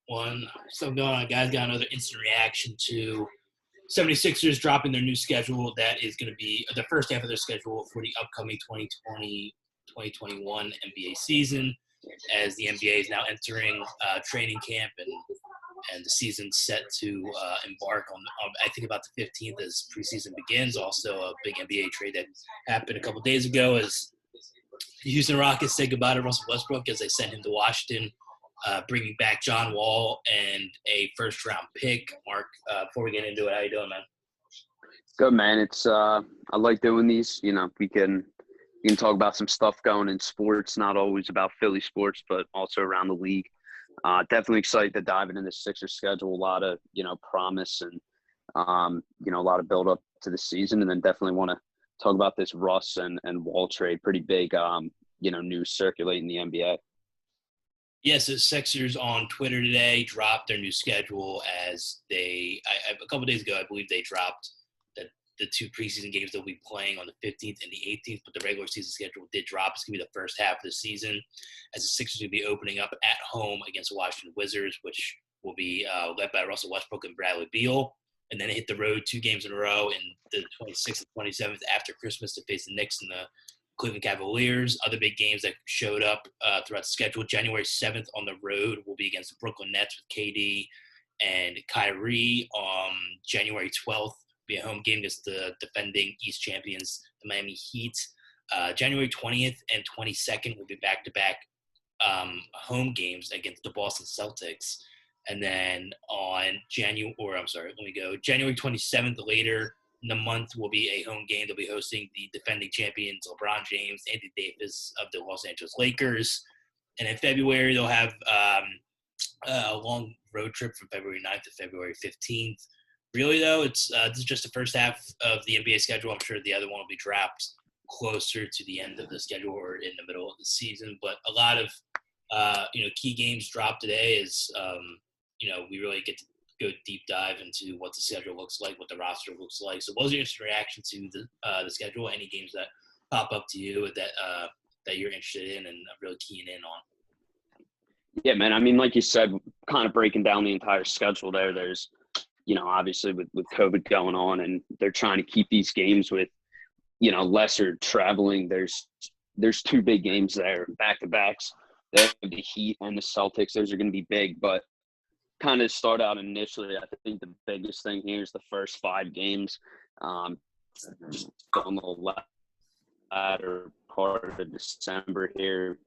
1. Something going on, guys. Got another instant reaction to 76ers dropping their new schedule. That is going to be the first half of their schedule for the upcoming 2020-2021 NBA season, as the NBA is now entering training camp and the season's set to embark on, I think, about the 15th as preseason begins. Also, a big NBA trade that happened a couple days ago as the Houston Rockets say goodbye to Russell Westbrook as they send him to Washington, bringing back John Wall and a first-round pick. Mark, before we get into it, how you doing, man? Good, man. It's I like doing these. You know, we can talk about some stuff going in sports, not always about Philly sports, but also around the league. Definitely excited to dive into the Sixers schedule. A lot of, promise and, a lot of build up to the season. And then definitely want to talk about this Russ and Wall trade. Pretty big, news circulating the NBA. Yes, the Sixers on Twitter today dropped their new schedule as a couple days ago, I believe they dropped the two preseason games they'll be playing on the 15th and the 18th, but the regular season schedule did drop. It's going to be the first half of the season as the Sixers will be opening up at home against the Washington Wizards, which will be led by Russell Westbrook and Bradley Beal, and then hit the road 2 games in a row in the 26th and 27th after Christmas to face the Knicks and the Cleveland Cavaliers. Other big games that showed up throughout the schedule: January 7th on the road will be against the Brooklyn Nets with KD and Kyrie. January 12th be a home game against the defending East champions, the Miami Heat. January 20th and 22nd will be back-to-back home games against the Boston Celtics. And then on January 27th later in the month will be a home game. They'll be hosting the defending champions, LeBron James, Anthony Davis of the Los Angeles Lakers. And in February, they'll have a long road trip from February 9th to February 15th. Really, though, this is just the first half of the NBA schedule. I'm sure the other one will be dropped closer to the end of the schedule or in the middle of the season. But a lot of, key games dropped today as, we really get to go deep dive into what the schedule looks like, what the roster looks like. So what was your instant reaction to the schedule? Any games that pop up to you that you're interested in and really keying in on? Yeah, man. I mean, like you said, kind of breaking down the entire schedule there, there's, obviously with COVID going on and they're trying to keep these games with, lesser traveling. There's 2 big games there, back-to-backs. They have the Heat and the Celtics. Those are going to be big, but kind of start out initially, I think the biggest thing here is the first 5 games. Just on the latter part of December here.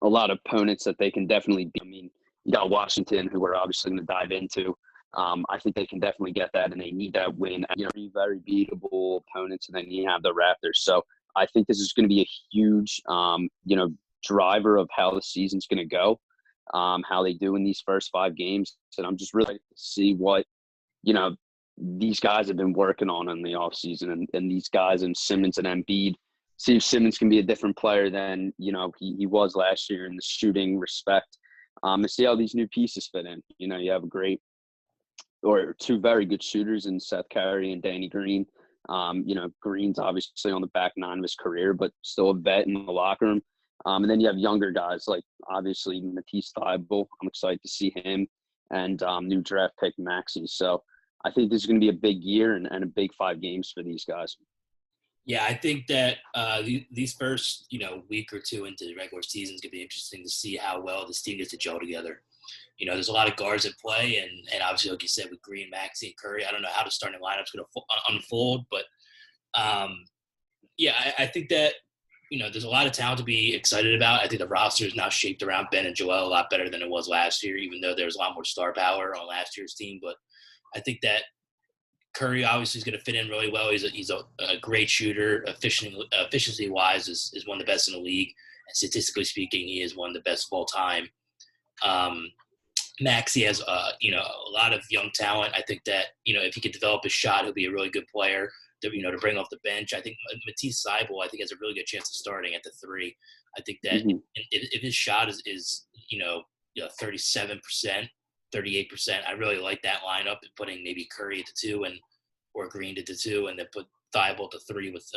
A lot of opponents that they can definitely beat. I mean, you got Washington, who we're obviously going to dive into. I think they can definitely get that, and they need that win. Very beatable opponents, and then you have the Raptors. So I think this is going to be a huge, driver of how the season's going to go, how they do in these first 5 games. And I'm just really excited to see what, these guys have been working on in the offseason, and these guys and Simmons and Embiid. See if Simmons can be a different player than, he was last year in the shooting respect. And see how these new pieces fit in. You have 2 very good shooters in Seth Curry and Danny Green. Green's obviously on the back 9 of his career, but still a vet in the locker room. And then you have younger guys like, obviously, Matisse Thybulle. I'm excited to see him, and new draft pick Maxey. So I think this is going to be a big year and a big 5 games for these guys. Yeah, I think that these first, week or 2 into the regular season is going to be interesting to see how well this team gets to gel together. There's a lot of guards at play, and obviously, like you said, with Green, Maxey, and Curry, I don't know how the starting lineup's going to unfold, but I think that, there's a lot of talent to be excited about. I think the roster is now shaped around Ben and Joel a lot better than it was last year, even though there's a lot more star power on last year's team. But I think that Curry obviously is going to fit in really well. He's a great shooter. Efficiency-wise is one of the best in the league. And statistically speaking, he is one of the best of all time. Maxey has, a lot of young talent. I think that, if he could develop his shot, he'll be a really good player to bring off the bench. I think Matisse Thybulle, I think, has a really good chance of starting at the 3. I think that if his shot is 37%, 38%, I really like that lineup, and putting maybe Curry at the 2 or Green at the 2, and then put Thibault at the 3 with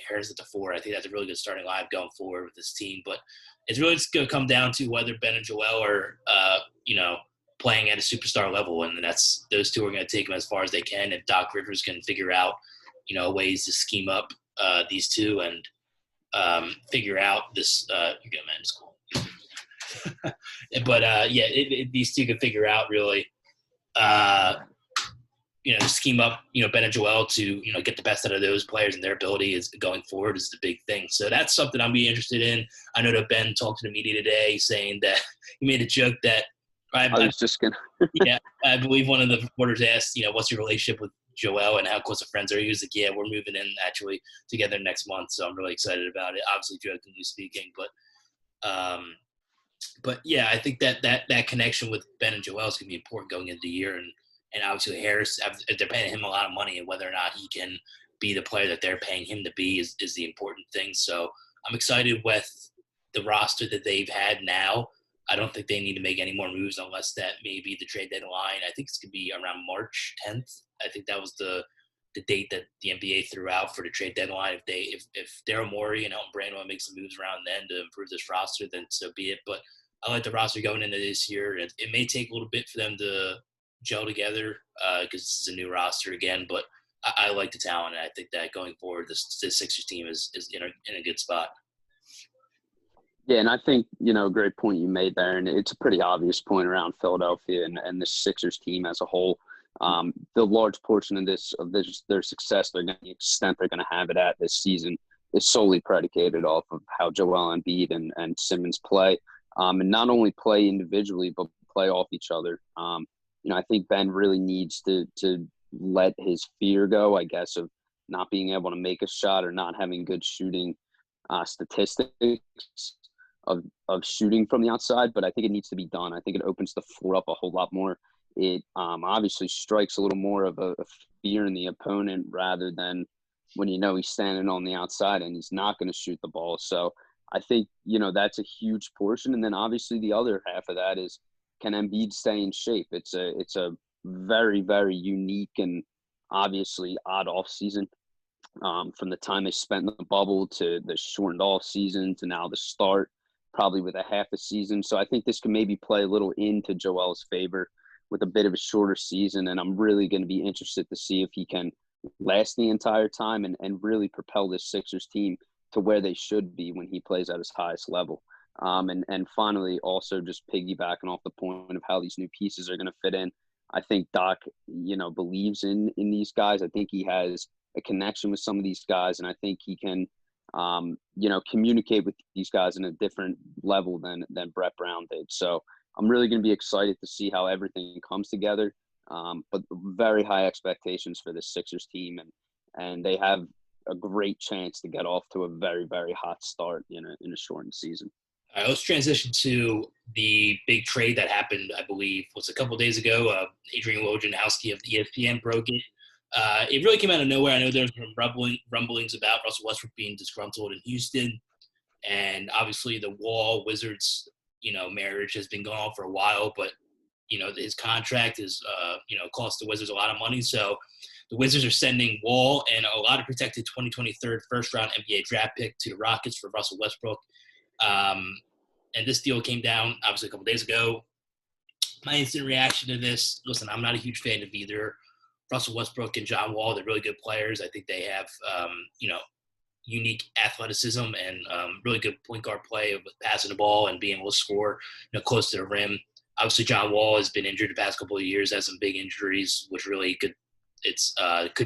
Harris at the 4. I think that's a really good starting line going forward with this team. But it's really just going to come down to whether Ben and Joel are, playing at a superstar level, and that's those two are going to take them as far as they can. If Doc Rivers can figure out, ways to scheme up these two and figure out this, you're good, man. It's cool. But these two can figure out really, scheme up, Ben and Joel to, get the best out of those players, and their ability is going forward is the big thing. So that's something I'm being interested in. I know that Ben talked to the media today saying that he made a joke that I believe one of the reporters asked, what's your relationship with Joel and how close of friends are you? He was like, yeah, we're moving in actually together next month. So I'm really excited about it. Obviously, jokingly speaking, but yeah, I think that connection with Ben and Joel is going to be important going into the year. And obviously Harris, they're paying him a lot of money, and whether or not he can be the player that they're paying him to be is the important thing. So I'm excited with the roster that they've had now. I don't think they need to make any more moves unless that maybe the trade deadline. I think it's going to be around March 10th. I think that was the date that the NBA threw out for the trade deadline. If Daryl Morey and Elton Brand want to make some moves around then to improve this roster, then so be it. But I like the roster going into this year. It may take a little bit for them to gel together because this is a new roster again. But I like the talent, and I think that going forward, this Sixers team is in a good spot. Yeah, and I think, a great point you made there, and it's a pretty obvious point around Philadelphia and the Sixers team as a whole. The large portion of their success, the extent they're going to have it at this season, is solely predicated off of how Joel Embiid and Simmons play, and not only play individually, but play off each other. I think Ben really needs to let his fear go, I guess, of not being able to make a shot or not having good shooting statistics of shooting from the outside, but I think it needs to be done. I think it opens the floor up a whole lot more. It obviously strikes a little more of a fear in the opponent rather than when he's standing on the outside and he's not going to shoot the ball. So I think, that's a huge portion. And then obviously the other half of that is, can Embiid stay in shape? It's a very, very unique and obviously odd off season. From the time they spent in the bubble to the shortened off season to now the start, probably with a half a season. So I think this can maybe play a little into Joel's favor with a bit of a shorter season. And I'm really going to be interested to see if he can last the entire time and really propel this Sixers team to where they should be when he plays at his highest level. And finally, also just piggybacking off the point of how these new pieces are going to fit in. I think Doc, believes in these guys. I think he has a connection with some of these guys, and I think he can, communicate with these guys in a different level than Brett Brown did. So I'm really going to be excited to see how everything comes together. But very high expectations for this Sixers team, and they have a great chance to get off to a very, very hot start in a shortened season. All right, let's transition to the big trade that happened, I believe, was a couple of days ago. Adrian Wojnarowski of ESPN broke it. It really came out of nowhere. I know there's some rumblings about Russell Westbrook being disgruntled in Houston. And obviously the Wall Wizards, marriage has been going on for a while. But, his contract is, cost the Wizards a lot of money. So the Wizards are sending Wall and a lot of protected 2023 first-round NBA draft pick to the Rockets for Russell Westbrook. And this deal came down, obviously, a couple days ago. My instant reaction to this, listen, I'm not a huge fan of either Russell Westbrook and John Wall. They're really good players. I think they have, unique athleticism and really good point guard play with passing the ball and being able to score, close to the rim. Obviously, John Wall has been injured the past couple of years, has some big injuries, which really could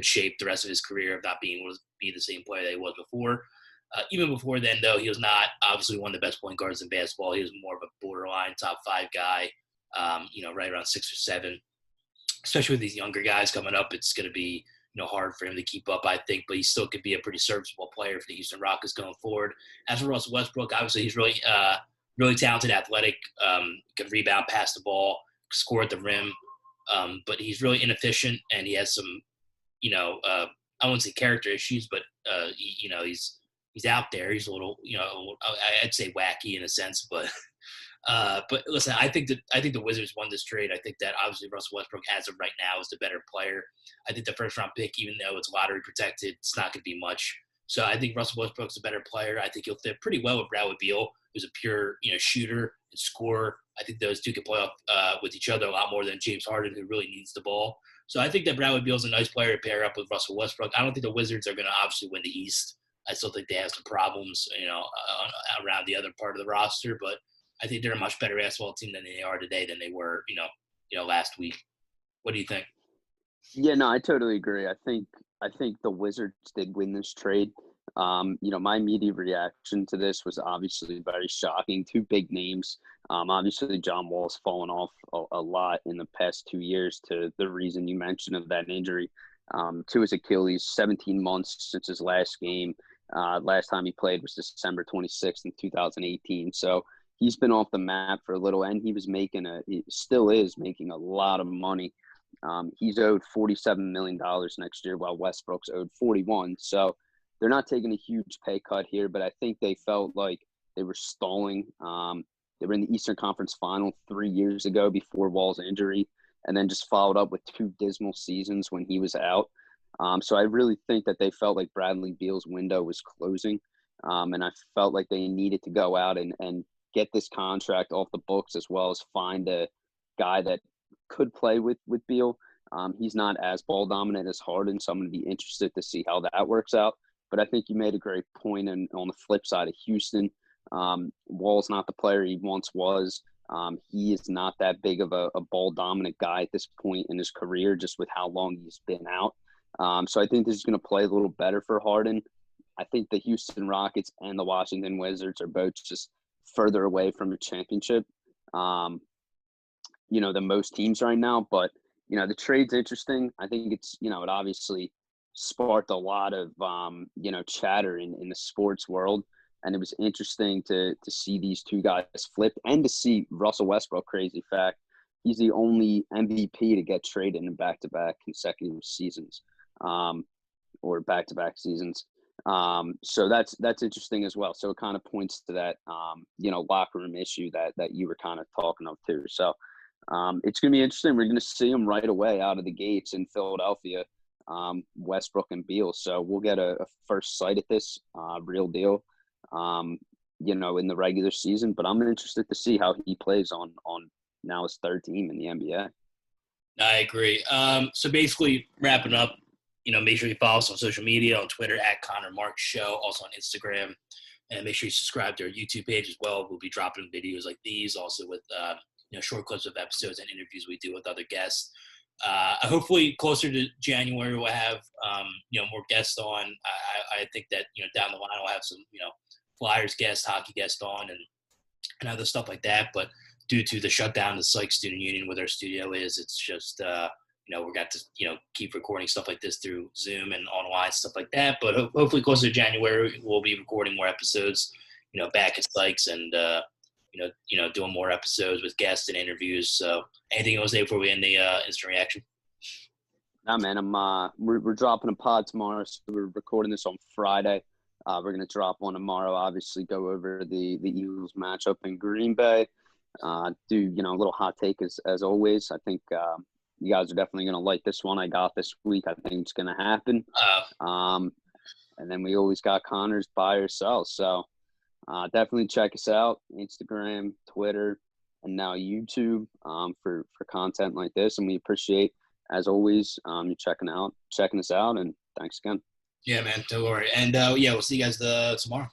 shape the rest of his career of not being able to be the same player that he was before. Even before then, though, he was not obviously one of the best point guards in basketball. He was more of a borderline top 5 guy, right around 6 or 7. Especially with these younger guys coming up, it's going to be hard for him to keep up, I think. But he still could be a pretty serviceable player for the Houston Rockets going forward. As for Russell Westbrook, obviously he's really really talented, athletic, can rebound, pass the ball, score at the rim. But he's really inefficient, and he has some, I wouldn't say character issues, but he's out there. He's a little, I'd say wacky in a sense, but But listen, I think the Wizards won this trade. I think that obviously Russell Westbrook, as of right now, is the better player. I think the first round pick, even though it's lottery protected, it's not going to be much. So I think Russell Westbrook's a better player. I think he'll fit pretty well with Bradley Beal, who's a pure shooter and scorer. I think those two can play off with each other a lot more than James Harden, who really needs the ball. So I think that Bradley Beal's a nice player to pair up with Russell Westbrook. I don't think the Wizards are going to obviously win the East. I still think they have some problems, around the other part of the roster, but I think they're a much better basketball team than they are today than they were, last week. What do you think? Yeah, no, I totally agree. I think the Wizards did win this trade. My immediate reaction to this was obviously very shocking. Two big names. Obviously, John Wall's fallen off a lot in the past 2 years to the reason you mentioned of that injury to his Achilles. 17 months since his last game. Last time he played was December 26th in 2018. So he's been off the map for a little, and he still is making a lot of money. He's owed $47 million next year, while Westbrook's owed 41. So they're not taking a huge pay cut here, but I think they felt like they were stalling. They were in the Eastern Conference Final 3 years ago before Wall's injury, and then just followed up with 2 dismal seasons when he was out. So I really think that they felt like Bradley Beal's window was closing, and I felt like they needed to go out and get this contract off the books, as well as find a guy that could play with Beal. He's not as ball dominant as Harden, so I'm going to be interested to see how that works out. But I think you made a great point. And on the flip side of Houston, Wall's not the player he once was. He is not that big of a ball dominant guy at this point in his career, just with how long he's been out. So I think this is going to play a little better for Harden. I think the Houston Rockets and the Washington Wizards are both just further away from a championship, than most teams right now. But, the trade's interesting. I think it's, it obviously sparked a lot of, chatter in the sports world. And it was interesting to see these two guys flip and to see Russell Westbrook, crazy fact. He's the only MVP to get traded in back-to-back consecutive seasons, or back-to-back seasons. So that's interesting as well. So it kind of points to that, locker room issue that you were kind of talking of too. So it's going to be interesting. We're going to see them right away out of the gates in Philadelphia, Westbrook and Beal. So we'll get a first sight at this real deal, in the regular season. But I'm interested to see how he plays on now his third team in the NBA. I agree. So basically, wrapping up, make sure you follow us on social media, on Twitter @ConnorMarkShow, also on Instagram, and make sure you subscribe to our YouTube page as well. We'll be dropping videos like these, also with short clips of episodes and interviews we do with other guests. Hopefully, closer to January, we'll have more guests on. I think that down the line we'll have some Flyers guests, hockey guests on, and other stuff like that. But due to the shutdown, the Psych Student Union, where their studio is, it's just we got to keep recording stuff like this through Zoom and online, stuff like that. But hopefully closer to January, we'll be recording more episodes, back at Sykes and doing more episodes with guests and interviews. So anything you want to say before we end the instant reaction? Nah, man, we're dropping a pod tomorrow, so we're recording this on Friday. We're going to drop one tomorrow, obviously go over the Eagles matchup in Green Bay. Do a little hot take as always. I think you guys are definitely going to like this one I got this week. I think it's going to happen. And then we always got Connor's buy or sell. So definitely check us out, Instagram, Twitter, and now YouTube for content like this. And we appreciate, as always, you checking us out. And thanks again. Yeah, man. Don't worry. And we'll see you guys tomorrow.